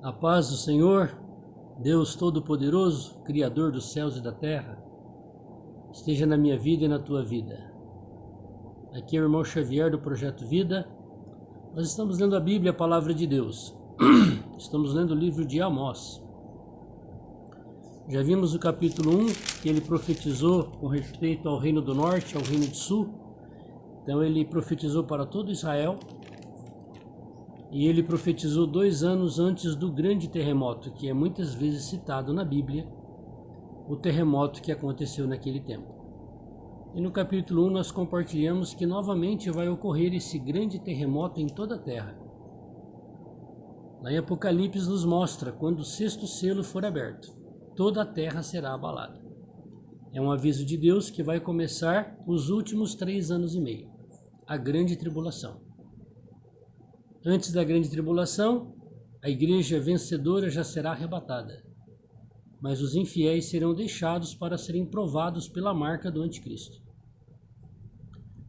A paz do Senhor, Deus Todo-Poderoso, Criador dos céus e da terra, esteja na minha vida e na tua vida. Aqui é o irmão Xavier do Projeto Vida. Nós estamos lendo a Bíblia, a Palavra de Deus. Estamos lendo o livro de Amós. Já vimos o capítulo 1, que ele profetizou com respeito ao reino do norte, ao reino do sul. Então ele profetizou para todo Israel. E ele profetizou 2 anos antes do grande terremoto, que é muitas vezes citado na Bíblia, o terremoto que aconteceu naquele tempo. E no capítulo 1 nós compartilhamos que novamente vai ocorrer esse grande terremoto em toda a terra. Lá em Apocalipse nos mostra, quando o 6º selo for aberto, toda a terra será abalada. É um aviso de Deus que vai começar os últimos 3 anos e meio, a grande tribulação. Antes da grande tribulação, a igreja vencedora já será arrebatada, mas os infiéis serão deixados para serem provados pela marca do anticristo.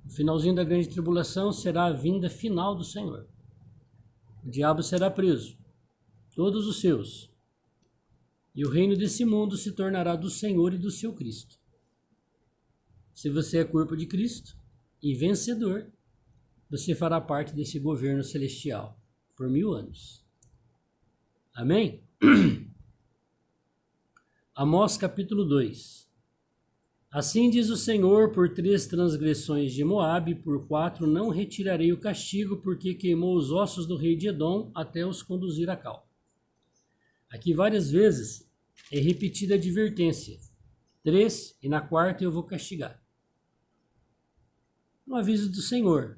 O finalzinho da grande tribulação será a vinda final do Senhor. O diabo será preso, todos os seus, e o reino desse mundo se tornará do Senhor e do seu Cristo. Se você é corpo de Cristo e vencedor, você fará parte desse governo celestial por 1000 anos. Amém? Amós capítulo 2. Assim diz o Senhor: por 3 transgressões de Moabe, por 4 não retirarei o castigo, porque queimou os ossos do rei de Edom até os conduzir a cal. Aqui várias vezes é repetida a advertência. 3, e na 4ª eu vou castigar. Um aviso do Senhor.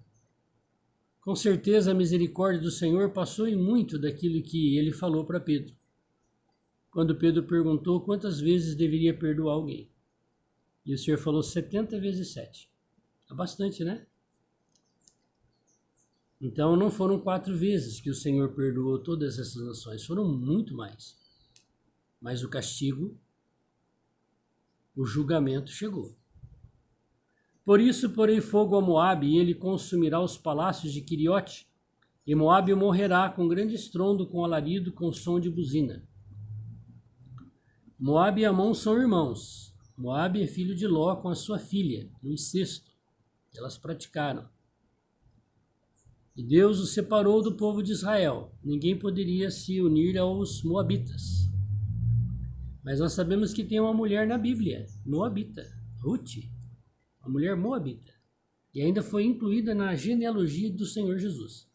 Com certeza a misericórdia do Senhor passou em muito daquilo que ele falou para Pedro. Quando Pedro perguntou quantas vezes deveria perdoar alguém. E o Senhor falou 70 vezes 7. É bastante, né? Então não foram 4 vezes que o Senhor perdoou todas essas nações, foram muito mais. Mas o castigo, o julgamento chegou. Por isso porei fogo a Moabe, e ele consumirá os palácios de Queriote, e Moabe morrerá com grande estrondo, com alarido, com som de buzina. Moabe e Amon são irmãos. Moabe é filho de Ló com a sua filha, no incesto. Elas praticaram. E Deus os separou do povo de Israel. Ninguém poderia se unir aos moabitas. Mas nós sabemos que tem uma mulher na Bíblia, moabita, Ruth. A mulher moabita, e ainda foi incluída na genealogia do Senhor Jesus,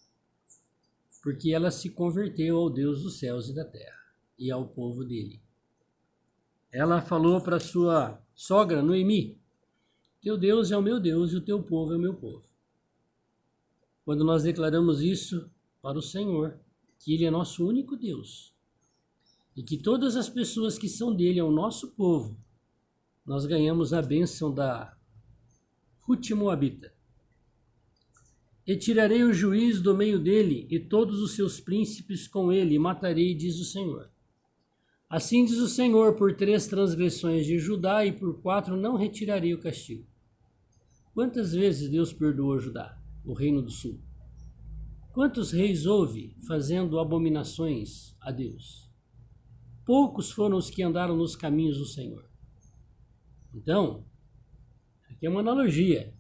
porque ela se converteu ao Deus dos céus e da terra, e ao povo dele. Ela falou para sua sogra, Noemi: teu Deus é o meu Deus e o teu povo é o meu povo. Quando nós declaramos isso para o Senhor, que ele é nosso único Deus, e que todas as pessoas que são dele é o nosso povo, nós ganhamos a bênção da Ruth moabita. E tirarei o juiz do meio dele, e todos os seus príncipes com ele, e matarei, diz o Senhor. Assim diz o Senhor: por 3 transgressões de Judá, e por 4 não retirarei o castigo. Quantas vezes Deus perdoou Judá, o reino do sul? Quantos reis houve fazendo abominações a Deus? Poucos foram os que andaram nos caminhos do Senhor. Então, aqui é uma analogia.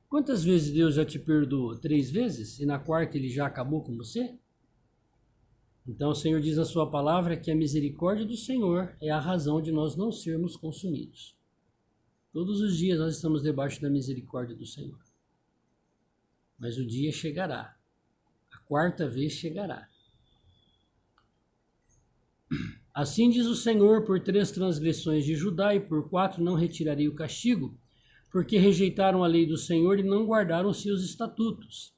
Quantas vezes Deus já te perdoou? 3 vezes? E na 4ª ele já acabou com você? Então o Senhor diz na sua palavra que a misericórdia do Senhor é a razão de nós não sermos consumidos. Todos os dias nós estamos debaixo da misericórdia do Senhor. Mas o dia chegará. A 4ª vez chegará. Assim diz o Senhor: por 3 transgressões de Judá, e por 4 não retirarei o castigo, porque rejeitaram a lei do Senhor e não guardaram seus estatutos.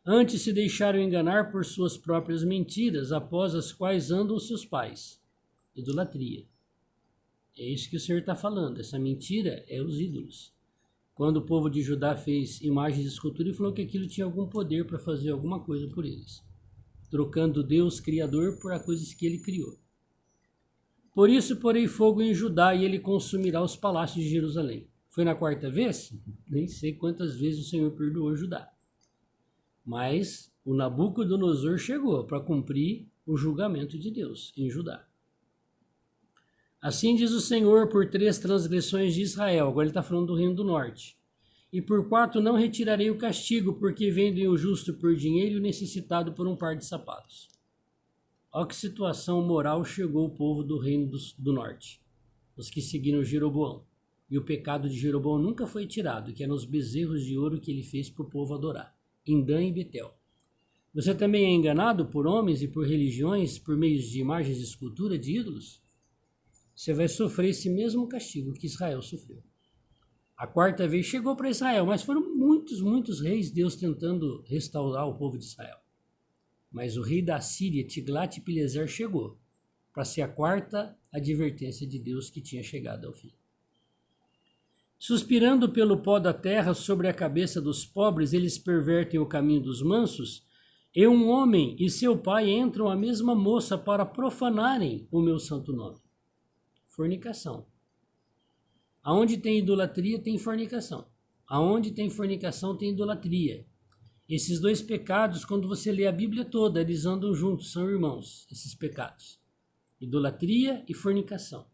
Antes se deixaram enganar por suas próprias mentiras, após as quais andam seus pais. Idolatria. É isso que o Senhor está falando. Essa mentira é os ídolos. Quando o povo de Judá fez imagens de escultura e falou que aquilo tinha algum poder para fazer alguma coisa por eles, trocando Deus Criador por as coisas que ele criou. Por isso porei fogo em Judá, e ele consumirá os palácios de Jerusalém. Foi na 4ª vez? Nem sei quantas vezes o Senhor perdoou Judá. Mas o Nabucodonosor chegou para cumprir o julgamento de Deus em Judá. Assim diz o Senhor, por 3 transgressões de Israel, agora ele está falando do reino do norte, e por 4 não retirarei o castigo, porque vendem o justo por dinheiro e o necessitado por um par de sapatos. Olha que situação moral chegou o povo do reino do norte, os que seguiram Jeroboão. E o pecado de Jeroboão nunca foi tirado, que eram os bezerros de ouro que ele fez para o povo adorar, em Dan e Betel. Você também é enganado por homens e por religiões, por meio de imagens de escultura, de ídolos? Você vai sofrer esse mesmo castigo que Israel sofreu. A 4ª vez chegou para Israel, mas foram muitos reis Deus tentando restaurar o povo de Israel. Mas o rei da Síria, Tiglat-Pileser, chegou para ser a 4ª advertência de Deus que tinha chegado ao fim. Suspirando pelo pó da terra sobre a cabeça dos pobres, eles pervertem o caminho dos mansos, e um homem e seu pai entram a mesma moça para profanarem o meu santo nome. Fornicação. Aonde tem idolatria, tem fornicação. Aonde tem fornicação, tem idolatria. Esses 2 pecados, quando você lê a Bíblia toda, eles andam juntos, são irmãos, esses pecados. Idolatria e fornicação.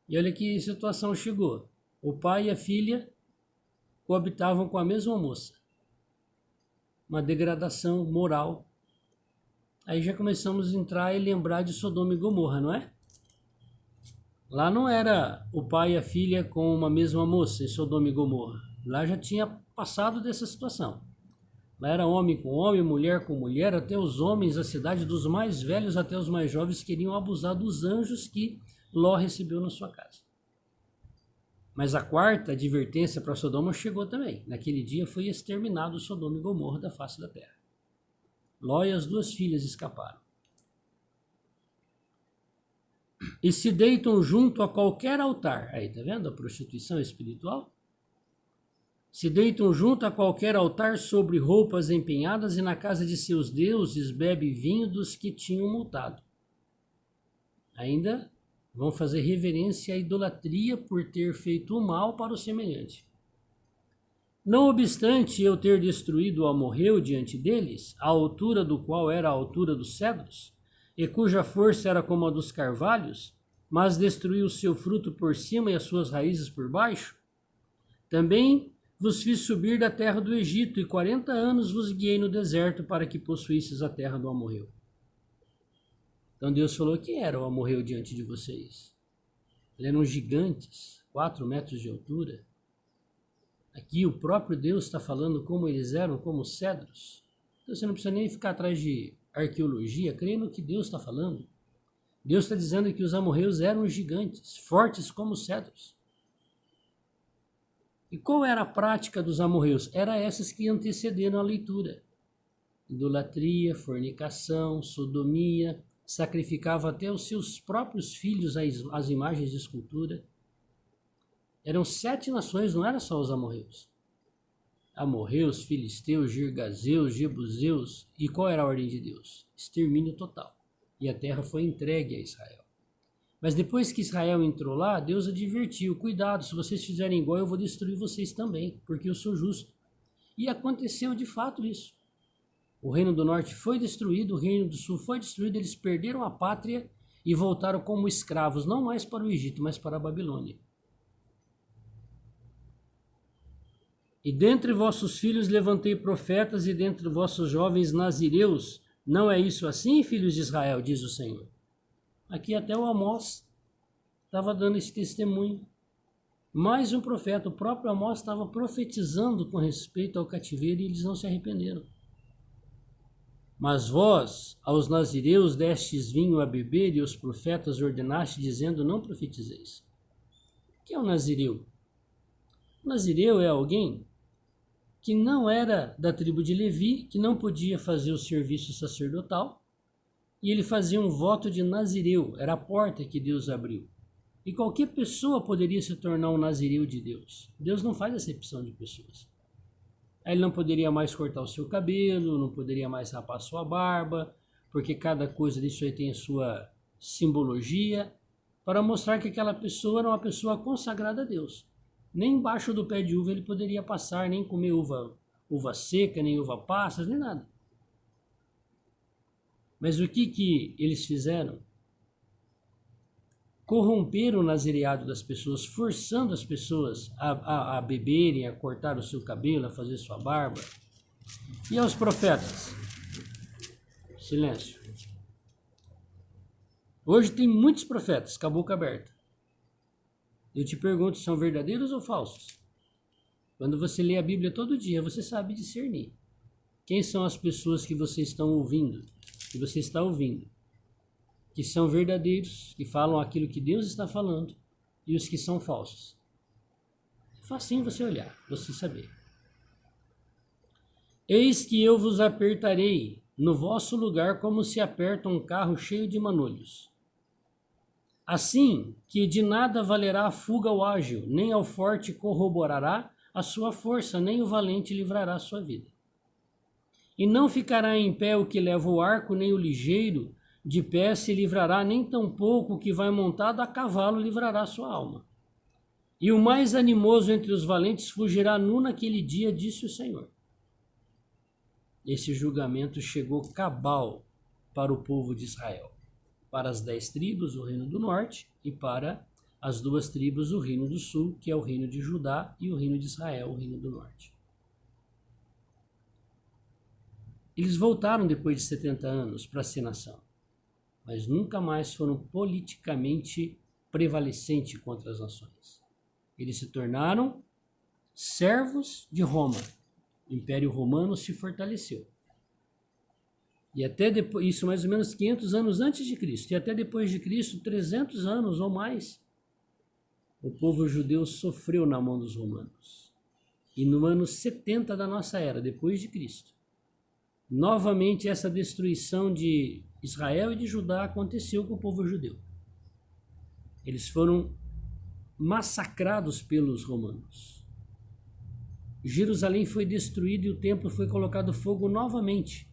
E olha que situação chegou. O pai e a filha coabitavam com a mesma moça. Uma degradação moral. Aí já começamos a entrar e lembrar de Sodoma e Gomorra, não é? Lá não era o pai e a filha com uma mesma moça em Sodoma e Gomorra. Lá já tinha passado dessa situação. Lá era homem com homem, mulher com mulher, até os homens da cidade, dos mais velhos até os mais jovens, queriam abusar dos anjos que Ló recebeu na sua casa. Mas a 4ª advertência para Sodoma chegou também. Naquele dia foi exterminado Sodoma e Gomorra da face da terra. Ló e as 2 filhas escaparam. E se deitam junto a qualquer altar. Aí, tá vendo a prostituição espiritual? Se deitam junto a qualquer altar sobre roupas empenhadas e na casa de seus deuses bebe vinho dos que tinham multado. Ainda vão fazer reverência à idolatria por ter feito o mal para o semelhante. Não obstante eu ter destruído o amorreu diante deles, a altura do qual era a altura dos cedros, e cuja força era como a dos carvalhos, mas destruiu o seu fruto por cima e as suas raízes por baixo, também vos fiz subir da terra do Egito, e 40 anos vos guiei no deserto para que possuísseis a terra do amorreu. Então Deus falou que era o amorreu diante de vocês. Eles eram gigantes, 4 metros de altura. Aqui o próprio Deus está falando como eles eram, como cedros. Então você não precisa nem ficar atrás de arqueologia, creia no que Deus está falando. Deus está dizendo que os amorreus eram gigantes, fortes como cedros. E qual era a prática dos amorreus? Era essas que antecederam a leitura. Idolatria, fornicação, sodomia, sacrificava até os seus próprios filhos às imagens de escultura. Eram 7 nações, não eram só os amorreus. Amorreus, filisteus, girgazeus, jebuseus. E qual era a ordem de Deus? Extermínio total. E a terra foi entregue a Israel. Mas depois que Israel entrou lá, Deus advertiu: cuidado, se vocês fizerem igual, eu vou destruir vocês também, porque eu sou justo. E aconteceu de fato isso. O reino do norte foi destruído, o reino do sul foi destruído, eles perderam a pátria e voltaram como escravos, não mais para o Egito, mas para a Babilônia. E dentre vossos filhos levantei profetas, e dentre vossos jovens nazireus. Não é isso assim, filhos de Israel, diz o Senhor. Aqui até o Amós estava dando esse testemunho. Mais um profeta, o próprio Amós estava profetizando com respeito ao cativeiro, e eles não se arrependeram. Mas vós, aos nazireus, destes vinho a beber, e os profetas ordenaste, dizendo: não profetizeis. O que é o nazireu? O nazireu é alguém que não era da tribo de Levi, que não podia fazer o serviço sacerdotal, e ele fazia um voto de nazireu, era a porta que Deus abriu. E qualquer pessoa poderia se tornar um nazireu de Deus. Deus não faz acepção de pessoas. Aí ele não poderia mais cortar o seu cabelo, não poderia mais rapar a sua barba, porque cada coisa disso aí tem a sua simbologia, para mostrar que aquela pessoa era uma pessoa consagrada a Deus. Nem embaixo do pé de uva ele poderia passar, nem comer uva seca, nem uva passas, nem nada. Mas o que eles fizeram? Corromperam o nazireado das pessoas, forçando as pessoas a beberem, a cortar o seu cabelo, a fazer sua barba. E aos profetas? Silêncio. Hoje tem muitos profetas com a boca aberta. Eu te pergunto, são verdadeiros ou falsos? Quando você lê a Bíblia todo dia, você sabe discernir. Quem são as pessoas que você está ouvindo? Que são verdadeiros, que falam aquilo que Deus está falando, e os que são falsos. É facinho você olhar, você saber. Eis que eu vos apertarei no vosso lugar como se aperta um carro cheio de manolhos. Assim que de nada valerá a fuga ao ágil, nem ao forte corroborará a sua força, nem o valente livrará a sua vida. E não ficará em pé o que leva o arco, nem o ligeiro de pé se livrará, nem tampouco o que vai montado a cavalo livrará sua alma. E o mais animoso entre os valentes fugirá nu naquele dia, disse o Senhor. Esse julgamento chegou cabal para o povo de Israel, para as 10 tribos, o reino do norte, e para as 2 tribos, o reino do sul, que é o reino de Judá, e o reino de Israel, o reino do norte. Eles voltaram depois de 70 anos para ser nação, mas nunca mais foram politicamente prevalecentes contra as nações. Eles se tornaram servos de Roma. O Império Romano se fortaleceu. E até depois, isso mais ou menos 500 anos antes de Cristo, e até depois de Cristo, 300 anos ou mais, o povo judeu sofreu na mão dos romanos. E no ano 70 da nossa era, depois de Cristo, novamente essa destruição de Israel e de Judá aconteceu com o povo judeu. Eles foram massacrados pelos romanos. Jerusalém foi destruído e o templo foi colocado fogo novamente.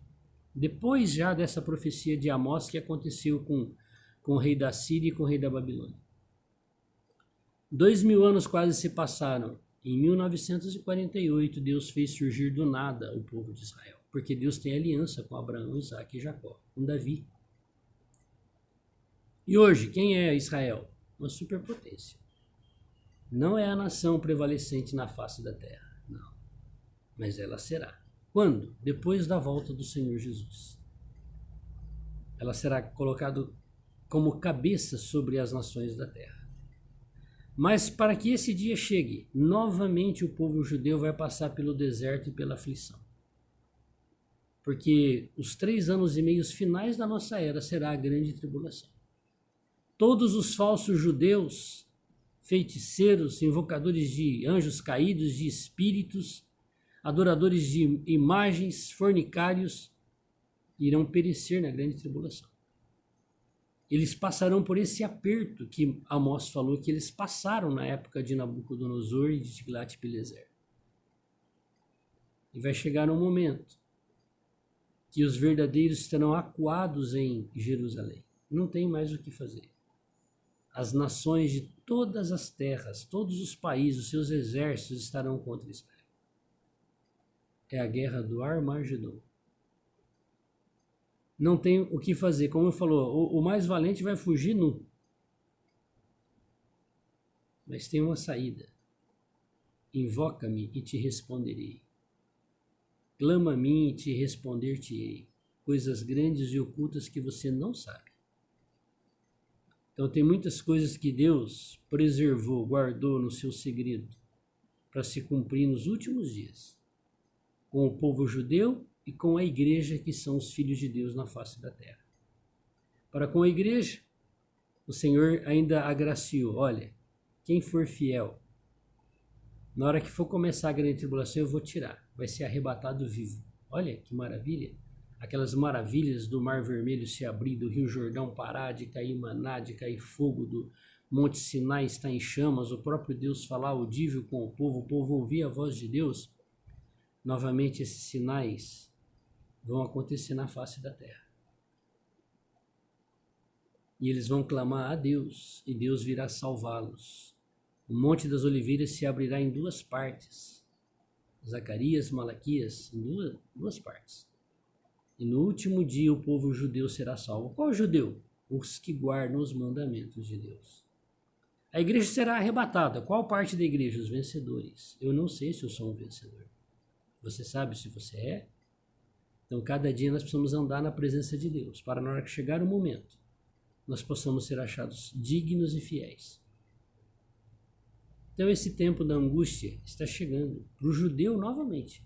Depois já dessa profecia de Amós que aconteceu com o rei da Síria e com o rei da Babilônia. 2000 anos quase se passaram. Em 1948, Deus fez surgir do nada o povo de Israel. Porque Deus tem aliança com Abraão, Isaque e Jacó, com Davi. E hoje, quem é Israel? Uma superpotência. Não é a nação prevalecente na face da terra, não. Mas ela será. Quando? Depois da volta do Senhor Jesus. Ela será colocada como cabeça sobre as nações da terra. Mas para que esse dia chegue, novamente o povo judeu vai passar pelo deserto e pela aflição. Porque os 3 anos e meio finais da nossa era será a grande tribulação. Todos os falsos judeus, feiticeiros, invocadores de anjos caídos, de espíritos, adoradores de imagens, fornicários, irão perecer na grande tribulação. Eles passarão por esse aperto que Amós falou que eles passaram na época de Nabucodonosor e de Tiglat-Pileser. E vai chegar um momento que os verdadeiros estarão acuados em Jerusalém. Não tem mais o que fazer. As nações de todas as terras, todos os países, os seus exércitos estarão contra Israel. É a guerra do Armagedon. Não tem o que fazer. Como eu falou, o mais valente vai fugir nu. Mas tem uma saída. Invoca-me e te responderei. Clama a mim e te responder-te-ei. Coisas grandes e ocultas que você não sabe. Então tem muitas coisas que Deus preservou, guardou no seu segredo para se cumprir nos últimos dias. Com o povo judeu e com a igreja, que são os filhos de Deus na face da terra. Para com a igreja, o Senhor ainda agraciou. Olha, quem for fiel, na hora que for começar a grande tribulação, eu vou tirar. Vai ser arrebatado vivo. Olha que maravilha. Aquelas maravilhas do Mar Vermelho se abrir, do Rio Jordão parar, de cair maná, de cair fogo, do Monte Sinai estar em chamas, o próprio Deus falar audível com o povo ouvir a voz de Deus. Novamente esses sinais vão acontecer na face da terra. E eles vão clamar a Deus, e Deus virá salvá-los. O Monte das Oliveiras se abrirá em 2 partes. Zacarias, Malaquias, em duas partes. E no último dia o povo judeu será salvo. Qual judeu? Os que guardam os mandamentos de Deus. A igreja será arrebatada. Qual parte da igreja? Os vencedores. Eu não sei se eu sou um vencedor. Você sabe se você é? Então, cada dia nós precisamos andar na presença de Deus, para na hora que chegar o momento, nós possamos ser achados dignos e fiéis. Então, esse tempo da angústia está chegando para o judeu novamente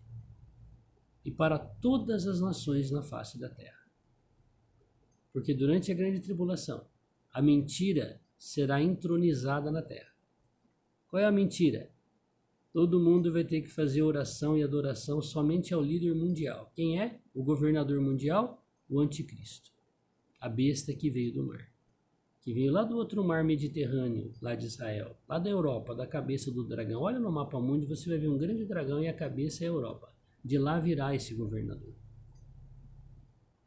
e para todas as nações na face da terra. Porque durante a grande tribulação, a mentira será entronizada na terra. Qual é a mentira? Todo mundo vai ter que fazer oração e adoração somente ao líder mundial. Quem é? O governador mundial? O anticristo. A besta que veio do mar. Que veio lá do outro mar Mediterrâneo, lá de Israel. Lá da Europa, da cabeça do dragão. Olha no mapa mundo, você vai ver um grande dragão e a cabeça é a Europa. De lá virá esse governador.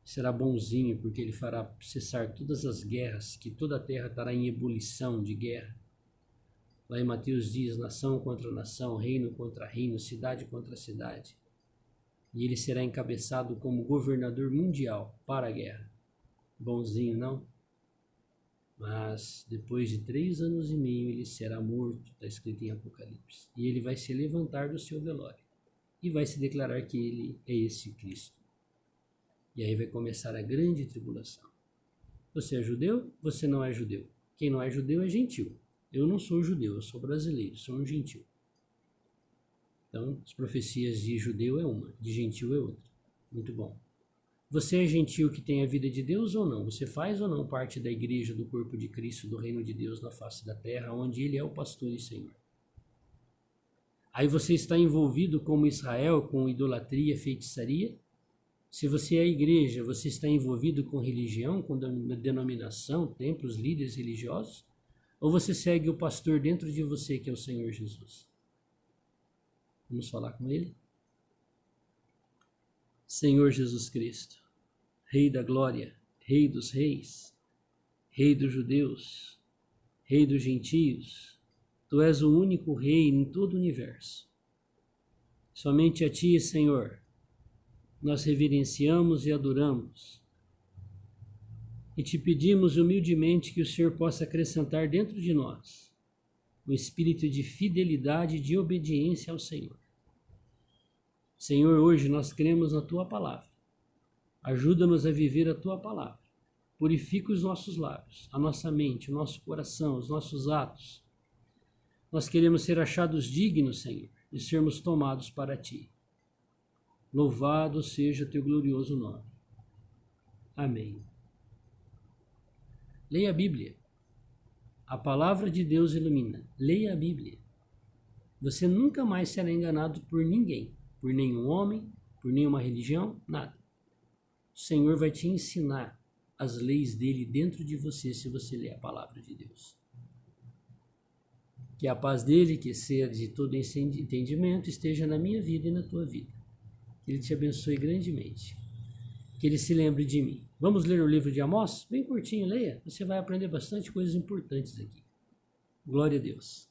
Será bonzinho, porque ele fará cessar todas as guerras, que toda a terra estará em ebulição de guerra. Lá em Mateus diz, nação contra nação, reino contra reino, cidade contra cidade. E ele será encabeçado como governador mundial para a guerra. Bonzinho, não? Mas depois de 3 anos e meio ele será morto, está escrito em Apocalipse. E ele vai se levantar do seu velório e vai se declarar que ele é esse Cristo. E aí vai começar a grande tribulação. Você é judeu? Você não é judeu. Quem não é judeu é gentil. Eu não sou judeu, eu sou brasileiro, sou um gentil. Então, as profecias de judeu é uma, de gentil é outra. Muito bom. Você é gentil que tem a vida de Deus ou não? Você faz ou não parte da igreja, do corpo de Cristo, do reino de Deus na face da terra, onde Ele é o pastor e Senhor? Aí você está envolvido como Israel, com idolatria, feitiçaria? Se você é a igreja, você está envolvido com religião, com denominação, templos, líderes religiosos? Ou você segue o pastor dentro de você, que é o Senhor Jesus? Vamos falar com Ele? Senhor Jesus Cristo, Rei da glória, Rei dos reis, Rei dos judeus, Rei dos gentios, Tu és o único Rei em todo o universo. Somente a Ti, Senhor, nós reverenciamos e adoramos. E te pedimos humildemente que o Senhor possa acrescentar dentro de nós um espírito de fidelidade e de obediência ao Senhor. Senhor, hoje nós cremos na Tua palavra. Ajuda-nos a viver a Tua palavra. Purifica os nossos lábios, a nossa mente, o nosso coração, os nossos atos. Nós queremos ser achados dignos, Senhor, de sermos tomados para Ti. Louvado seja Teu glorioso nome. Amém. Leia a Bíblia. A palavra de Deus ilumina. Leia a Bíblia. Você nunca mais será enganado por ninguém, por nenhum homem, por nenhuma religião, nada. O Senhor vai te ensinar as leis dele dentro de você, se você ler a palavra de Deus. Que a paz dele, que excede todo entendimento, esteja na minha vida e na tua vida. Que ele te abençoe grandemente. Que ele se lembre de mim. Vamos ler o livro de Amós? Bem curtinho, leia. Você vai aprender bastante coisas importantes aqui. Glória a Deus.